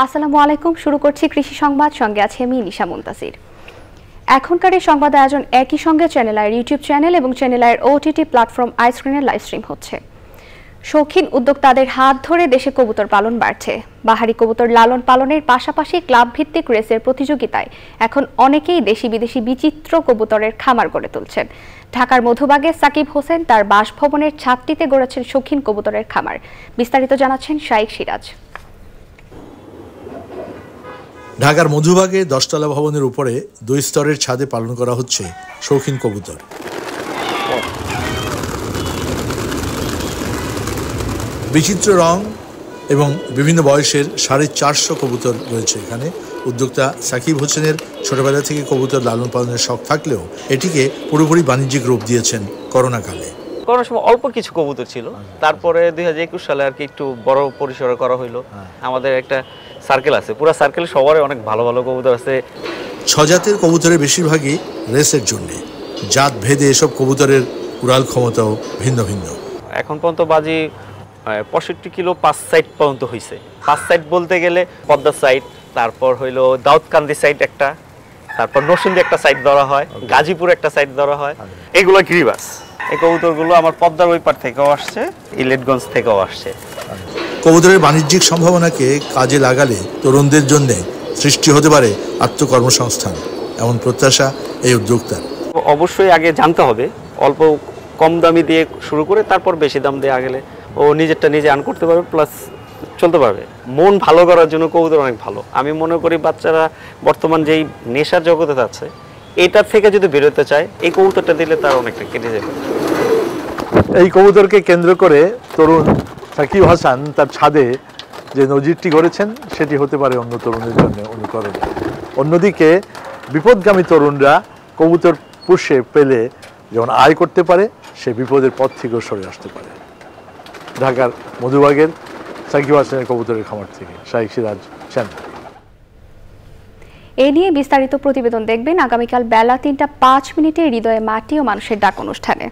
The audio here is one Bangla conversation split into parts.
আসসালামু আলাইকুম, শুরু করছি কৃষি সংবাদ, সঙ্গে আছে আমি নিশা মুনতাসির। এখনকার এই সংবাদ আয়োজন একই সঙ্গে চ্যানেল আইয়ের ইউটিউব চ্যানেল এবং চ্যানেল আইয়ের ওটিটি প্ল্যাটফর্ম আইস্ক্রিনের লাইভ স্ট্রিম হচ্ছে। শৌখিন উদ্যোক্তাদের হাত ধরে দেশে কবুতর পালন বাড়ছে। বাহারি কবুতর লালন পালনের পাশাপাশি ক্লাব ভিত্তিক রেসের প্রতিযোগিতায় এখন অনেকেই দেশি বিদেশি বিচিত্র কবুতরের খামার গড়ে তুলছেন। ঢাকার মধুবাগে সাকিব হোসেন তার বাসভবনের ছাদটিতে গড়েছেন শৌখিন কবুতরের খামার। বিস্তারিত জানাচ্ছেন শাইখ সিরাজ। ঢাকার মধুবাগে 10তলা ভবনের উপরে 2 স্তরের ছাদে পালন করা হচ্ছে শৌখিন কবুতর। বিচিত্র রং এবং বিভিন্ন বয়সের 450 কবুতর রয়েছে এখানে। উদ্যোক্তা সাকিব হোসেনের ছোটবেলা থেকে কবুতর লালন পালনের শখ থাকলেও এটিকে পুরোপুরি বাণিজ্যিক রূপ দিয়েছেন করোনাকালে। করোনার সময় অল্প কিছু কবুতর ছিল, তারপরে 2021 সালে আর কি একটু বড় পরিসরে করা হইলো। আমাদের একটা সার্কেল আছে, পুরো সার্কেল সবারই অনেক ভালো ভালো কবুতর আছে। 6 জাতের কবুতরের বেশিরভাগই রেসের জন্য। জাত ভেদে এসব কবুতরের উড়াল ক্ষমতাও ভিন্ন ভিন্ন। এখন পর্যন্ত বাজি 65 কিলো 5 সাইড পর্যন্ত হয়েছে। 5 সাইড বলতে গেলে পদ্মা সাইড, তারপর হইলো দাউদকান্দি সাইড একটা, তারপর নরসিংদী একটা সাইড ধরা হয়, গাজীপুর একটা সাইড ধরা হয়। এগুলো গিরিবাস। এই কবুতরগুলো আমার পদ্মার ওই পার থেকেও আসছে, ইলেটগঞ্জ থেকেও আসছে। কবুতরের বাণিজ্যিক সম্ভাবনাকে কাজে লাগালে তরুণদের জন্য সৃষ্টি হতে পারে আত্মকর্মসংস্থান, এমন প্রত্যাশা এই উদ্যোক্তার। অবশ্যই আগে জানতে হবে, অল্প কম দামি দিয়ে শুরু করে তারপর বেশি দাম দেওয়া গেলে ও নিজেরটা নিজে আর্ন করতে পারবে, প্লাস চলতে পারবে। মন ভালো করার জন্য কবুতর অনেক ভালো। আমি মনে করি বাচ্চারা বর্তমান যেই নেশার জগতে যাচ্ছে, এটার থেকে যদি বেরোতে চায় এই কবুতরটা দিলে তার অনেকটা কেটে যাবে। এই কবুতরকে কেন্দ্র করে তরুণ সাকিব হাসান তার ছাদে যে নজিরটি গড়েছেন সেটি হতে পারে অন্য তরুণদের জন্য অনুকরণ। অন্যদিকে বিপদগামী তরুণরা কবুতর পুষে পেলে যেমন আয় করতে পারে, সে বিপদের পথ থেকেও সরে আসতে পারে। ঢাকার মধুবাগের সাকিব হাসানের কবুতরের খামার থেকে শাইখ সিরাজ, চ্যানেল। এ নিয়ে বিস্তারিত প্রতিবেদন দেখবেন আগামীকাল বেলা 3:05 হৃদয়ে মাটি ও মানুষের ডাক অনুষ্ঠানে।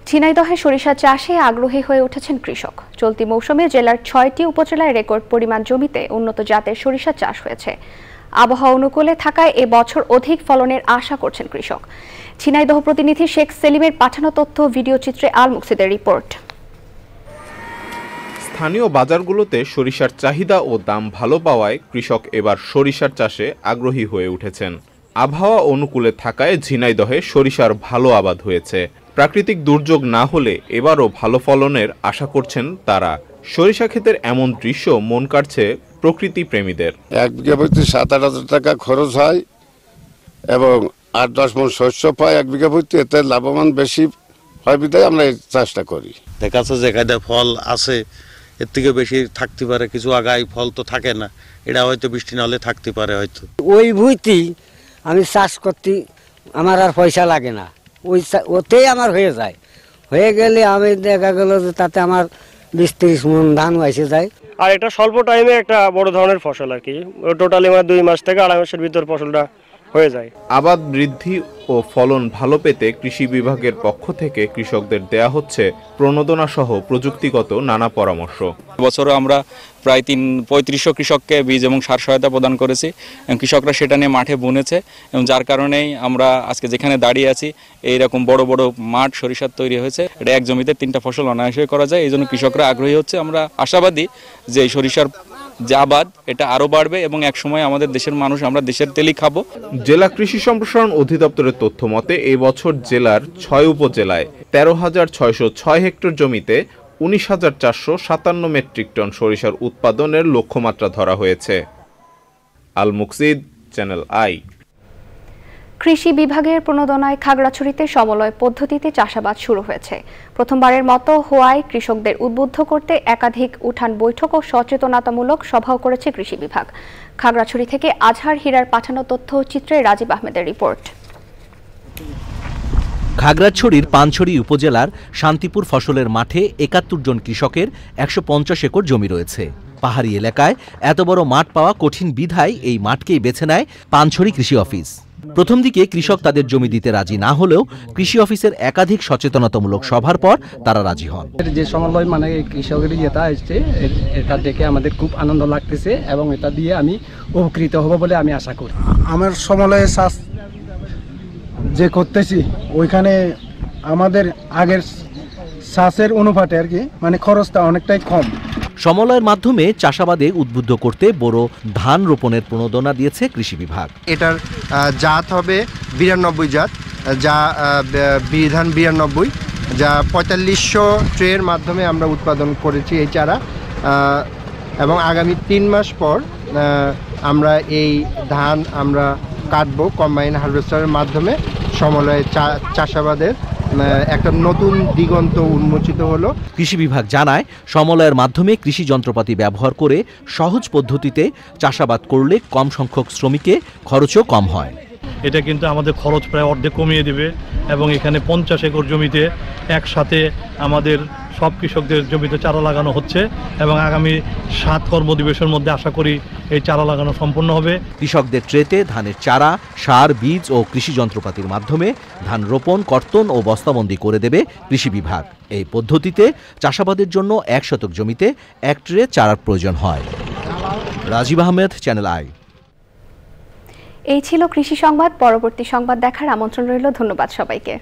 ঝিনাইদহে সরিষা চাষে আগ্রহী হয়ে উঠেছেন কৃষক। চলতি মৌসুমে জেলার 6টি উপজেলায় রেকর্ড পরিমাণ জমিতে উন্নত জাতের সরিষা চাষ হয়েছে। আবহাওয়া অনুকূলে থাকায় এ বছর অধিক ফলনের আশা করছেন কৃষক। ঝিনাইদহ প্রতিনিধি শেখ সেলিমের পাঠানো তথ্য ভিডিও চিত্রে আল মুকসিদের রিপোর্ট। স্থানীয় বাজারগুলোতে সরিষার চাহিদা ও দাম ভালো পাওয়ায় কৃষক এবার সরিষার চাষে আগ্রহী হয়ে উঠেছেন। আবহাওয়া অনুকূলে থাকায় ঝিনাইদহে সরিষার ভালো আবাদ হয়েছে। প্রাকৃতিক দুর্যোগ না হলে এবারও ভালো ফলনের আশা করছেন তারা। সরিষা ক্ষেতের এমন দৃশ্য মন কাড়ছে প্রকৃতি প্রেমীদের। 1 বিঘা প্রতি 7-8 টাকা খরচ হয় এবং 8-10 মণ শস্য পায় 1 বিঘা প্রতি। এতে লাভবান বেশি হয় বিধায় আমরা এই চাষটা করি। দেখা যাচ্ছে যেখানে ফল আছে এর থেকে বেশি থাকতে পারে, কিছু আগায় ফল তো থাকে না, এটা হয়তো বৃষ্টি না হলে থাকতে পারে হয়তো। ওই ভুইতেই আমি চাষ করতে আমার আর পয়সা লাগে না, ওতেই আমার হয়ে যায়। হয়ে গেলে আমি দেখা গেল যে তাতে আমার 20-30 মণ ধান এসে যায়। আর এটা স্বল্প টাইমে একটা বড় ধরনের ফসল আর কি। টোটালি আমার 2 মাস থেকে 2.5 মাসের ভিতর ফসলটা হয়ে যায়। আবাদ বৃদ্ধি ও ফলন ভালো পেতে কৃষি বিভাগের পক্ষ থেকে কৃষকদের দেয়া হচ্ছে প্রণোদনা সহ প্রযুক্তিগত নানা পরামর্শ। বছরও আমরা প্রায় 3500 কৃষককে বীজ এবং সার সহায়তা প্রদান করেছি এবং কৃষকরা সেটা নিয়ে মাঠে বুনেছে এবং যার কারণেই আমরা আজকে যেখানে দাঁড়িয়ে আছি এইরকম বড় বড় মাঠ সরিষার তৈরি হয়েছে। এটা এক জমিতে 3টা ফসল অনায়াসে করা যায়, এই জন্য কৃষকরা আগ্রহী হচ্ছে। আমরা আশাবাদী যে এই সরিষার যে আবাদ এটা আরো বাড়বে এবং এক সময় আমাদের দেশের মানুষ আমরা দেশের তেলই খাবো। জেলা কৃষি সম্প্রসারণ অধিদপ্তরের তথ্য মতে এই বছর জেলার 6 উপজেলায় 13,606 হেক্টর জমিতে 19,457 মেট্রিক টন সরিষার উৎপাদনের লক্ষ্যমাত্রা ধরা হয়েছে। আল মুকসিদ, চ্যানেল আই। কৃষি বিভাগের প্রণোদনায় খাগড়াছড়িতে সমলয় পদ্ধতিতে চাষাবাদ শুরু হয়েছে। প্রথমবারের মতো হওয়ায় কৃষকদের উদ্বুদ্ধ করতে একাধিক উঠান বৈঠক ও সচেতনতামূলক সভাও করেছে কৃষি বিভাগ। খাগড়াছড়ি থেকে আজহার হীরার পাঠানো তথ্যচিত্রে রাজীব আহমেদের রিপোর্ট। খাগড়াছড়ির পানছড়ি উপজেলার শান্তিপুর ফসলের মাঠে ৭১ জন কৃষকের ১৫০ একর জমি রয়েছে। পাহাড়ি এলাকায় এত বড় মাঠ পাওয়া কঠিন বিধায় এই মাঠকেই বেছে নেয় পানছড়ি কৃষি অফিস। প্রথম দিকে কৃষক তাদের জমি দিতে রাজি না হলেও কৃষি অফিসের একাধিক সচেতনতামূলক সভার পর তারা রাজি হন। যে সমন্বয় মানে কৃষকের যেটা আসছে এটা দেখে আমাদের খুব আনন্দ লাগতেছে এবং এটা দিয়ে আমি উপকৃত হব বলে আমি আশা করি। আমার সমলয়ে চাষ যে করতেছি ওইখানে আমাদের আগের চাষের অনুপাতে আর কি মানে খরচটা অনেকটাই কম। সমলয়ের মাধ্যমে চাষাবাদে উদ্বুদ্ধ করতে বড় ধান রোপণের প্রণোদনা দিয়েছে কৃষি বিভাগ। এটার জাত হবে 92 জাত, যা বিধান 92, যা 4500 ট্রের মাধ্যমে আমরা উৎপাদন করেছি এই চারা, এবং আগামী 3 মাস পর আমরা এই ধান আমরা কাটবো কম্বাইন হারভেস্টারের মাধ্যমে। সমলয়ে চাষাবাদের একটা নতুন দিগন্ত উন্মোচিত হলো। কৃষি বিভাগ জানায় সমলয়ের মাধ্যমে কৃষি যন্ত্রপাতি ব্যবহার করে সহজ পদ্ধতিতে চাষাবাদ করলে কম সংখ্যক শ্রমিকে খরচও কম হয়। এটা কিন্তু আমাদের খরচ প্রায় অর্ধেক কমিয়ে দেবে এবং এখানে 50 একর জমিতে একসাথে আমাদের সব কৃষকদের জমিতে চারা লাগানো হচ্ছে এবং আগামী 7 কর্মদিবসের মধ্যে আশা করি এই চারা লাগানো সম্পন্ন হবে। কৃষকদের ট্রেতে ধানের চারা, সার, বীজ ও কৃষি যন্ত্রপাতির মাধ্যমে ধান রোপণ, কর্তন ও বস্তাবন্দি করে দেবে কৃষি বিভাগ। এই পদ্ধতিতে চাষাবাদের জন্য 1 শতক জমিতে 1 ট্রে চারার প্রয়োজন হয়। Rajib Ahmed, Channel I. এই ছিল কৃষি সংবাদ। পরবর্তী সংবাদ দেখার আমন্ত্রণ রইল। ধন্যবাদ সবাইকে।